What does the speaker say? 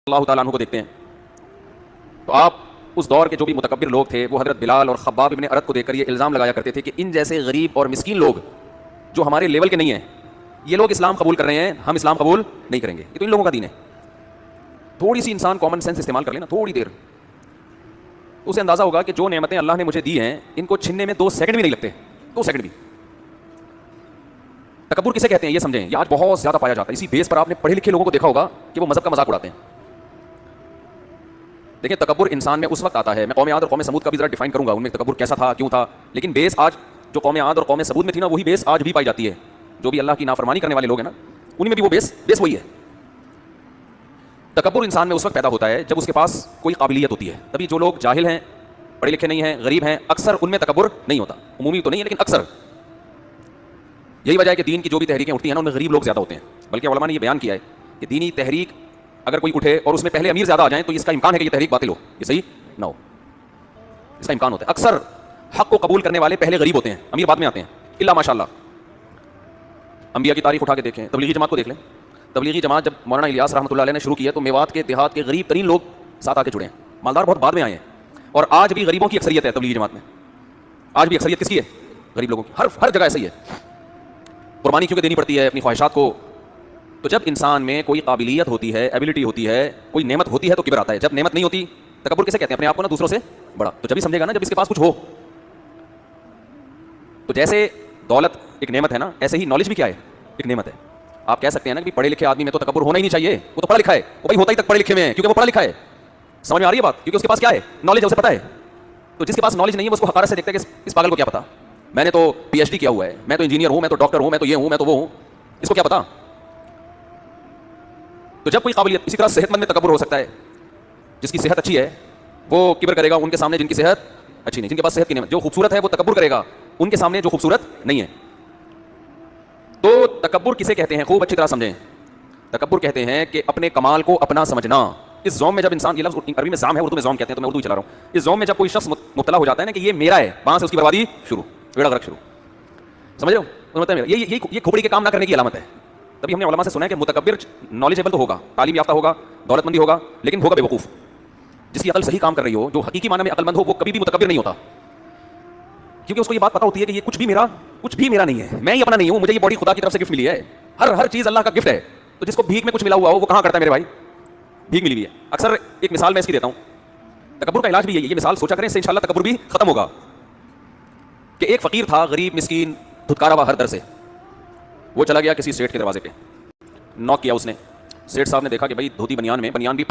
اللہ تعالیٰ عنہ کو دیکھتے ہیں تو آپ اس دور کے جو بھی متکبر لوگ تھے وہ حضرت بلال اور خباب ابن ارد کو دیکھ کر یہ الزام لگایا کرتے تھے کہ ان جیسے غریب اور مسکین لوگ جو ہمارے لیول کے نہیں ہیں یہ لوگ اسلام قبول کر رہے ہیں، ہم اسلام قبول نہیں کریں گے، یہ تو ان لوگوں کا دین ہے۔ تھوڑی سی انسان کامن سینس استعمال کر لینا تھوڑی دیر، اسے اندازہ ہوگا کہ جو نعمتیں اللہ نے مجھے دی ہیں ان کو چھننے میں 2 سیکنڈ بھی نہیں لگتے، 2 سیکنڈ بھی۔ تکبر کسے کہتے ہیں یہ سمجھیں، یہ آج بہت زیادہ پایا جاتا ہے۔ اسی بیس پر آپ نے پڑھے لکھے لوگوں کو دیکھا ہوگا کہ وہ مذہب کا مذاق اڑاتے ہیں۔ دیکھیں تکبر انسان میں اس وقت آتا ہے، میں قوم عاد اور قوم سمود کا بھی ذرا ڈیفائن کروں گا، ان میں تکبر کیسا تھا، کیوں تھا، لیکن بیس آج جو قوم عاد اور قوم سمود میں تھی نا وہی بیس آج بھی پائی جاتی ہے۔ جو بھی اللہ کی نافرمانی کرنے والے لوگ ہیں نا ان میں بھی وہ بیس وہی ہے۔ تکبر انسان میں اس وقت پیدا ہوتا ہے جب اس کے پاس کوئی قابلیت ہوتی ہے، تبھی جو لوگ جاہل ہیں، پڑھے لکھے نہیں ہیں، غریب ہیں، اکثر ان میں تکبر نہیں ہوتا، عمومی تو نہیں ہے لیکن اکثر۔ یہی وجہ ہے کہ دین کی جو بھی تحریکیں اٹھتی ہیں نا ان میں غریب لوگ زیادہ ہوتے ہیں، بلکہ علماء نے یہ بیان کیا ہے کہ دینی تحریک اگر کوئی اٹھے اور اس میں پہلے امیر زیادہ آ جائیں تو اس کا امکان ہے کہ یہ تحریک باطل ہو، یہ صحیح نہ ہو، اس کا امکان ہوتا ہے۔ اکثر حق کو قبول کرنے والے پہلے غریب ہوتے ہیں، امیر بعد میں آتے ہیں، الا ماشاءاللہ۔ انبیاء کی تاریخ اٹھا کے دیکھیں، تبلیغی جماعت کو دیکھ لیں، تبلیغی جماعت جب مولانا الیاس رحمۃ اللہ علیہ نے شروع کی ہے تو میوات کے دیہات کے غریب ترین لوگ ساتھ آ کے جڑے ہیں، مالدار بہت بعد میں آئے ہیں، اور آج بھی غریبوں کی اکثریت ہے تبلیغی جماعت میں۔ آج بھی اکثریت کس کی ہے؟ غریب لوگوں کی، ہر جگہ ایسا ہی ہے۔ قربانی کیونکہ دینی پڑتی ہے اپنی خواہشات کو، تو جب انسان میں کوئی قابلیت ہوتی ہے، ایبلٹی ہوتی ہے، کوئی نعمت ہوتی ہے تو کبر آتا ہے، جب نعمت نہیں ہوتی تکبر کیسے کہتے ہیں؟ اپنے آپ کو نا دوسروں سے بڑا، تو جب ہی سمجھے گا نا جب اس کے پاس کچھ ہو۔ تو جیسے دولت ایک نعمت ہے نا، ایسے ہی نالج بھی کیا ہے؟ ایک نعمت ہے۔ آپ کہہ سکتے ہیں نا کہ پڑھے لکھے آدمی میں تو تکبر ہونا ہی نہیں چاہیے، وہ تو پڑھا لکھا ہے، وہ بھائی ہوتا ہی تک پڑھے لکھے میں ہے کیونکہ وہ پڑھا لکھا ہے۔ سمجھ میں آ رہی ہے بات؟ کیونکہ اس کے پاس کیا ہے؟ نالج ہے، اسے پتا ہے۔ تو جس کے پاس نالج نہیں ہے وہ اس کو حقارت سے دیکھتا ہے کہ اس پاگل کو کیا پتا، میں نے تو پی ایچ ڈی کیا ہوا ہے، میں تو انجینئر ہوں، میں تو ڈاکٹر ہوں، میں تو یہ ہوں، میں تو وہ ہوں، اس کو کیا پتا۔ تو جب کوئی قابلیت، اسی طرح صحت مند میں تکبر ہو سکتا ہے، جس کی صحت اچھی ہے وہ کبر کرے گا ان کے سامنے جن کی صحت اچھی نہیں، جن کے پاس صحت کی نعمت، جو خوبصورت ہے وہ تکبر کرے گا ان کے سامنے جو خوبصورت نہیں ہے۔ تو تکبر کسے کہتے ہیں؟ خوب اچھی طرح سمجھیں۔ تکبر کہتے ہیں کہ اپنے کمال کو اپنا سمجھنا۔ اس زوم میں جب انسان، یہ لفظ عربی میں زام ہے، اردو میں زوم کہتے ہیں، تو میں اردو ہی چلا رہا ہوں۔ اس زوم میں جب کوئی شخص مبتلا ہو جاتا ہے نا کہ یہ میرا ہے، وہاں سے اس کی بربادی شروع، بیڑا غرق شروع، سمجھ رہے ہو؟ مطلب یہ کھوپڑی کے کام نہ کرنے کی علامت ہے۔ تبھی ہم نے علماء سے سنا ہے کہ متکبر نالجیبل تو ہوگا، تعلیم یافتہ ہوگا، دولت مندی ہوگا، لیکن ہوگا بے وقوف۔ جس کی عقل صحیح کام کر رہی ہو، جو حقیقی معنی میں عقل مند ہو، وہ کبھی بھی متکبر نہیں ہوتا، کیونکہ اس کو یہ بات پتہ ہوتی ہے کہ یہ کچھ بھی میرا نہیں ہے، میں ہی اپنا نہیں ہوں، مجھے یہ باڈی خدا کی طرف سے گفٹ ملی ہے، ہر چیز اللہ کا گفٹ ہے۔ تو جس کو بھیک میں کچھ ملا ہوا ہو وہ کہاں کرتا ہے میرے بھائی؟ بھیک ملی ہوئی ہے۔ اکثر ایک مثال میں اس کی دیتا ہوں، تکبر کا علاج بھی یہی ہے، یہ مثال سوچا کریں، اس سے انشاءاللہ تکبر بھی ختم ہوگا۔ کہ ایک فقیر تھا، غریب مسکین، دھتکارا ہوا ہر در سے، وہ چلا گیا کسی سیٹھ کے دروازے پہ، نوک کیا اس نے، سیٹھ صاحب نے دیکھا کہ بھائی دھوتی بنیان میں، بنیان بھی